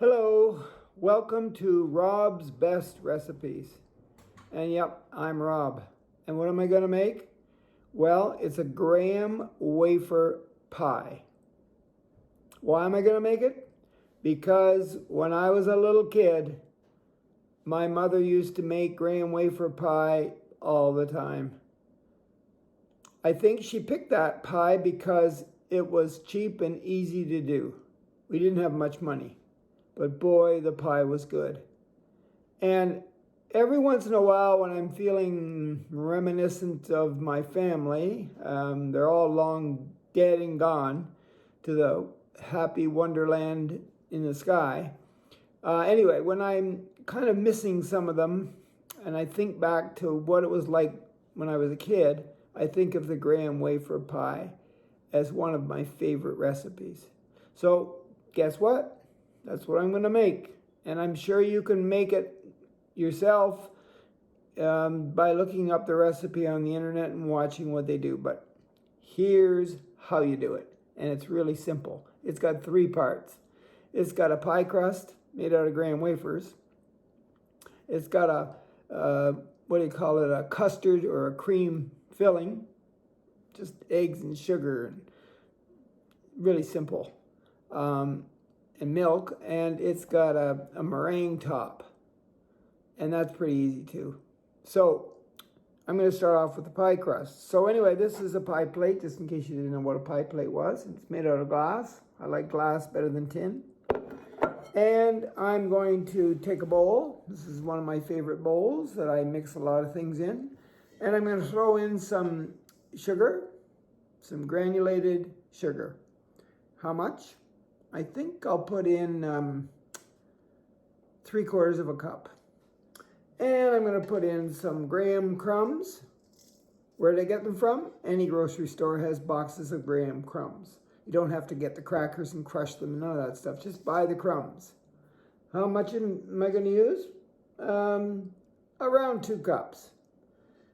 Hello, welcome to Rob's Best Recipes. And yep, I'm Rob. And what am I going to make? Well, it's a graham wafer pie. Why am I going to make it? Because when I was a little kid, my mother used to make graham wafer pie all the time. I think she picked that pie because it was cheap and easy to do. We didn't have much money. But boy, the pie was good. And every once in a while, when I'm feeling reminiscent of my family, they're all long dead and gone to the happy wonderland in the sky. Anyway, when I'm kind of missing some of them, and I think back to what it was like when I was a kid, I think of the graham wafer pie as one of my favorite recipes. So guess what? That's what I'm going to make. And I'm sure you can make it yourself by looking up the recipe on the internet and watching what they do. But here's how you do it. And it's really simple. It's got 3 parts. It's got a pie crust made out of graham wafers. It's got a custard or a cream filling. Just eggs and sugar. And really simple. And milk, and it's got a meringue top, and that's pretty easy too. So I'm going to start off with the pie crust. So anyway, this is a pie plate, just in case you didn't know what a pie plate was. It's made out of glass. I like glass better than tin. And I'm going to take a bowl. This is one of my favorite bowls that I mix a lot of things in. And I'm going to throw in some sugar, some granulated sugar. How much? I think I'll put in 3/4 cup. And I'm going to put in some graham crumbs. Where did I get them from? Any grocery store has boxes of graham crumbs. You don't have to get the crackers and crush them and none of that stuff. Just buy the crumbs. How much am I going to use? Around 2 cups.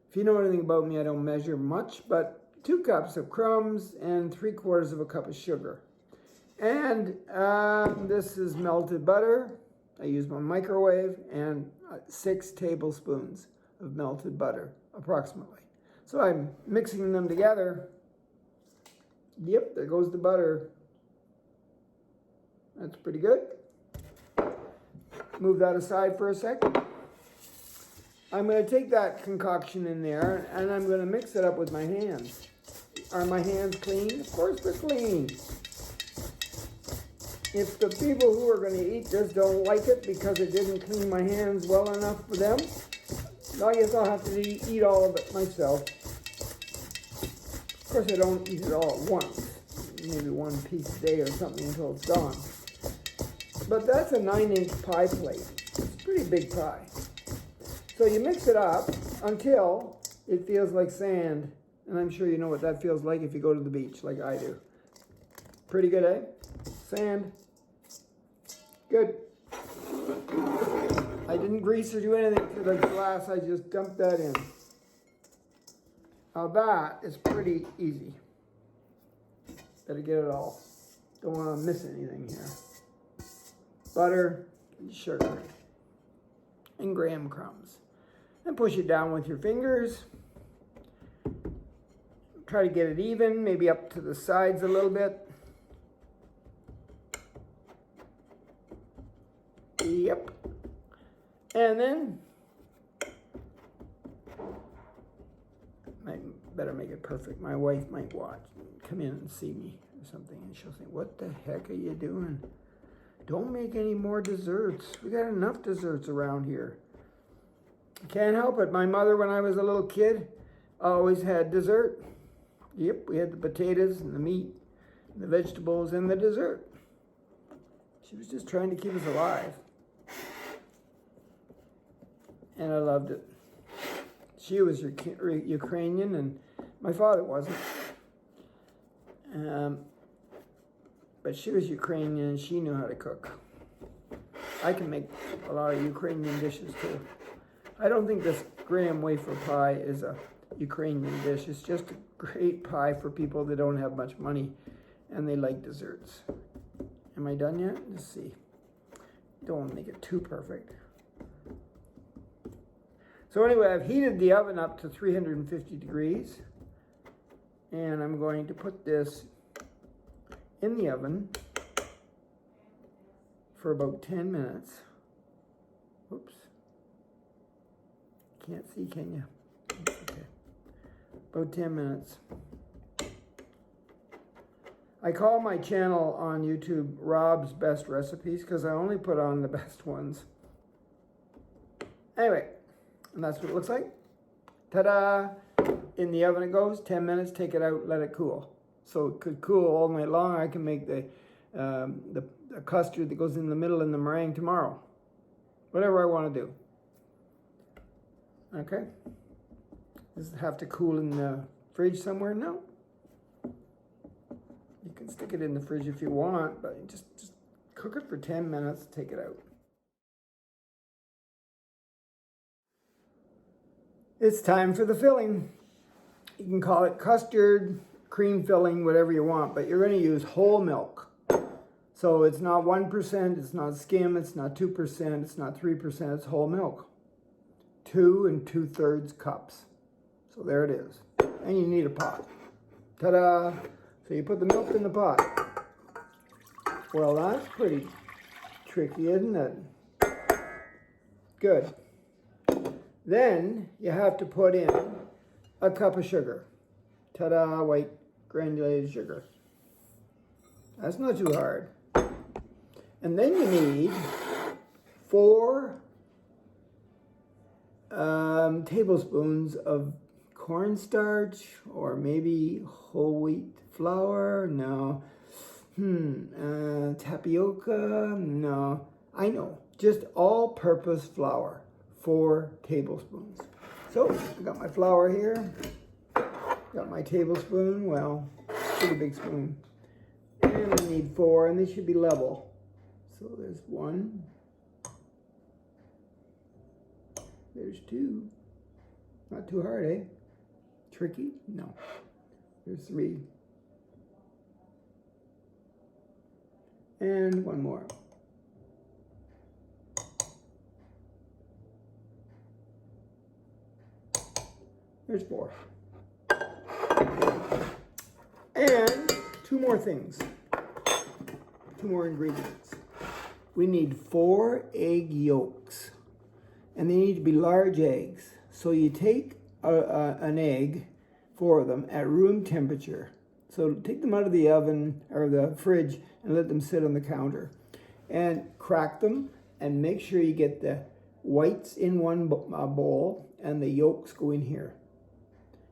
If you know anything about me, I don't measure much, but 2 cups of crumbs and 3/4 cup of sugar. And this is melted butter. I use my microwave, and 6 tablespoons of melted butter, approximately. So I'm mixing them together. Yep, there goes the butter. That's pretty good. Move that aside for a second. I'm going to take that concoction in there, and I'm going to mix it up with my hands. Are my hands clean? Of course they're clean. If the people who are going to eat this don't like it because it didn't clean my hands well enough for them, I guess I'll have to eat all of it myself. Of course, I don't eat it all at once. Maybe 1 piece a day or something until it's gone. But that's a 9-inch pie plate. It's a pretty big pie. So you mix it up until it feels like sand. And I'm sure you know what that feels like if you go to the beach like I do. Pretty good, eh? Sand. Good. I didn't grease or do anything to the glass. I just dumped that in. Now that is pretty easy. Better get it all. Don't want to miss anything here. Butter and sugar and graham crumbs. And push it down with your fingers. Try to get it even, maybe up to the sides a little bit. Yep. And then, I better make it perfect. My wife might come in and see me or something, and she'll say, "What the heck are you doing? Don't make any more desserts. We got enough desserts around here." I can't help it. My mother, when I was a little kid, always had dessert. Yep, we had the potatoes and the meat, and the vegetables and the dessert. She was just trying to keep us alive. And I loved it. She was Ukrainian, and my father wasn't. But she was Ukrainian, and she knew how to cook. I can make a lot of Ukrainian dishes, too. I don't think this graham wafer pie is a Ukrainian dish. It's just a great pie for people that don't have much money, and they like desserts. Am I done yet? Let's see. Don't want to make it too perfect. So anyway, I've heated the oven up to 350 degrees. And I'm going to put this in the oven for about 10 minutes. Oops. Can't see, can you? Okay. About 10 minutes. I call my channel on YouTube Rob's Best Recipes because I only put on the best ones. Anyway, and that's what it looks like. Ta-da! In the oven it goes, 10 minutes, take it out, let it cool. So it could cool all night long. I can make the custard that goes in the middle in the meringue tomorrow. Whatever I want to do. Okay? Does it have to cool in the fridge somewhere? No. You can stick it in the fridge if you want, but just cook it for 10 minutes, take it out. It's time for the filling. You can call it custard, cream filling, whatever you want, but you're going to use whole milk. So it's not 1%, it's not skim, it's not 2%, it's not 3%, it's whole milk. 2 2/3 cups. So there it is. And you need a pot. Ta-da! So you put the milk in the pot. Well, that's pretty tricky, isn't it? Good. Then you have to put in a cup of sugar. Ta-da, white granulated sugar. That's not too hard. And then you need 4 tablespoons of cornstarch, or maybe whole wheat flour. No. Tapioca. No. I know. Just all-purpose flour. 4 tablespoons. So I got my flour here. Got my tablespoon. Well, pretty big spoon. And I need 4, and they should be level. So there's 1. There's 2. Not too hard, eh? Tricky? No. There's 3. And 1 more. There's 4. And 2 more things. 2 more ingredients. We need 4 egg yolks. And they need to be large eggs. So you take an egg, 4 of them, at room temperature. So take them out of the oven or the fridge and let them sit on the counter. And crack them and make sure you get the whites in one bowl and the yolks go in here.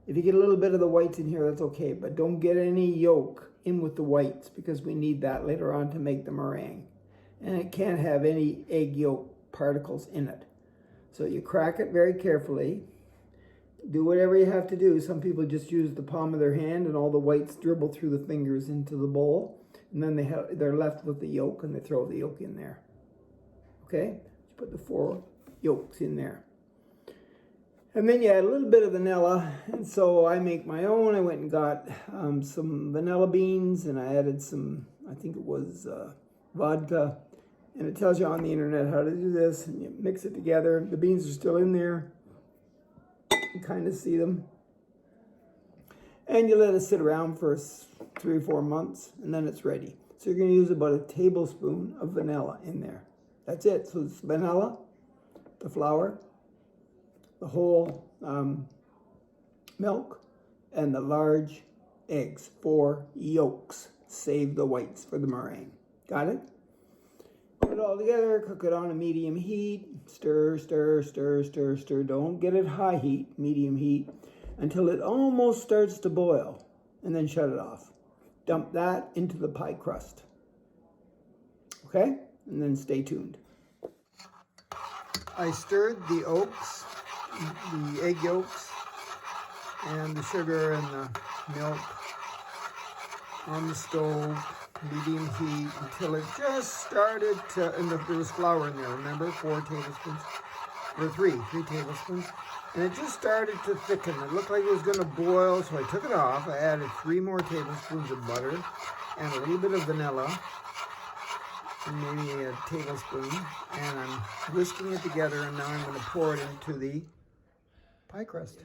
If you get a little bit of the whites in here, that's okay. But don't get any yolk in with the whites because we need that later on to make the meringue. And it can't have any egg yolk particles in it. So you crack it very carefully. Do whatever you have to do. Some people just use the palm of their hand and all the whites dribble through the fingers into the bowl. And then they're left with the yolk and they throw the yolk in there. Okay? Put the 4 yolks in there. And then you add a little bit of vanilla. And so I make my own. I went and got some vanilla beans and I added some, I think it was vodka. And it tells you on the internet how to do this. And you mix it together. The beans are still in there. You kind of see them. And you let it sit around for 3 or 4 months. And then it's ready. So you're going to use about a tablespoon of vanilla in there. That's it. So it's vanilla, the flour, the whole milk, and the large eggs. 4 yolks. Save the whites for the meringue. Got it? Put it all together, cook it on a medium heat, stir, stir, stir, stir, stir. Don't get it high heat, medium heat, until it almost starts to boil, and then shut it off. Dump that into the pie crust. Okay? And then stay tuned. I stirred the egg yolks, and the sugar and the milk on the stove. Medium heat until it just started to, and there was flour in there, remember? 4 tablespoons, or 3 tablespoons. And it just started to thicken. It looked like it was going to boil, so I took it off. I added 3 more tablespoons of butter and a little bit of vanilla. maybe a tablespoon, and I'm whisking it together, and now I'm going to pour it into the pie crust.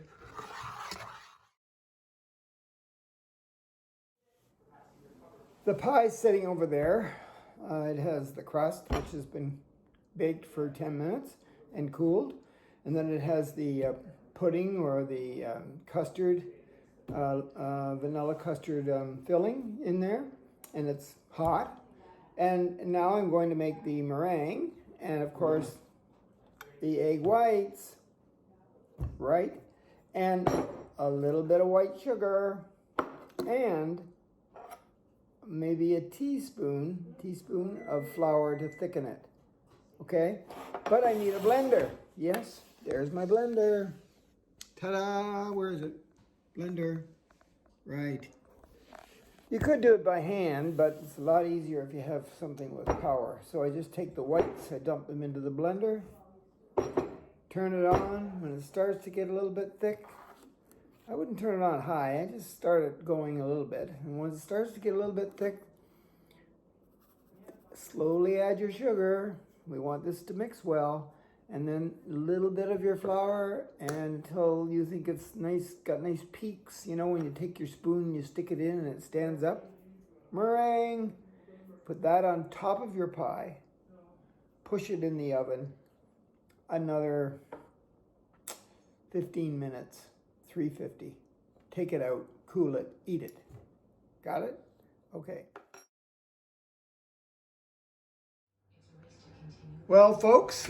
The pie's sitting over there. It has the crust, which has been baked for 10 minutes and cooled. And then it has the pudding or the custard, vanilla custard filling in there. And it's hot. And now I'm going to make the meringue. And of course, the egg whites, right? And a little bit of white sugar. And maybe a teaspoon of flour to thicken it. Okay? But I need a blender. Yes, there's my blender. Ta-da! Where is it? Blender. Right. You could do it by hand, but it's a lot easier if you have something with power. So I just take the whites, I dump them into the blender, turn it on. When it starts to get a little bit thick, I wouldn't turn it on high, I just start it going a little bit. And when it starts to get a little bit thick, slowly add your sugar. We want this to mix well. And then a little bit of your flour until you think it's nice, got nice peaks. You know, when you take your spoon and you stick it in and it stands up. Meringue. Put that on top of your pie. Push it in the oven. Another 15 minutes. 350. Take it out, cool it, eat it. Got it? Okay. Well, folks,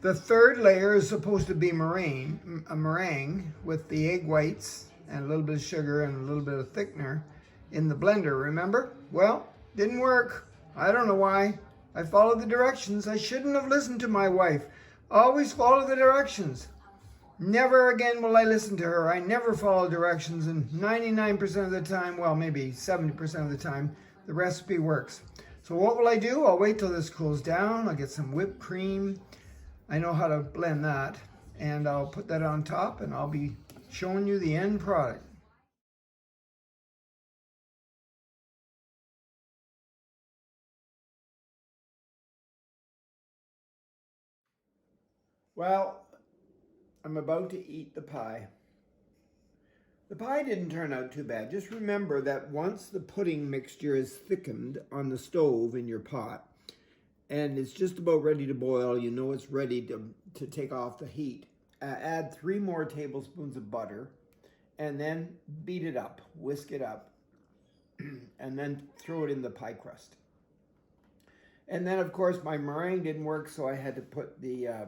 the third layer is supposed to be a meringue with the egg whites and a little bit of sugar and a little bit of thickener in the blender, remember? Well, didn't work. I don't know why. I followed the directions. I shouldn't have listened to my wife. Always follow the directions. Never again will I listen to her. I never follow directions, and 99% of the time, well, maybe 70% of the time, the recipe works. So what will I do? I'll wait till this cools down. I'll get some whipped cream. I know how to blend that, and I'll put that on top, and I'll be showing you the end product. Well, I'm about to eat the pie. The pie didn't turn out too bad. Just remember that once the pudding mixture is thickened on the stove in your pot, and it's just about ready to boil, you know it's ready to take off the heat. Add 3 more tablespoons of butter, and then beat it up, whisk it up, and then throw it in the pie crust. And then, of course, my meringue didn't work, so I had to put the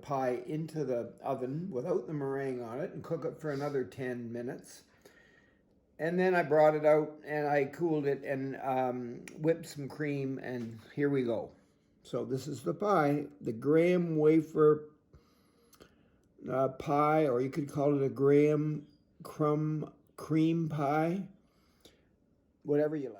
pie into the oven without the meringue on it and cook it for another 10 minutes. And then I brought it out and I cooled it and whipped some cream, and here we go. So this is the pie, the graham wafer pie, or you could call it a graham crumb cream pie, whatever you like.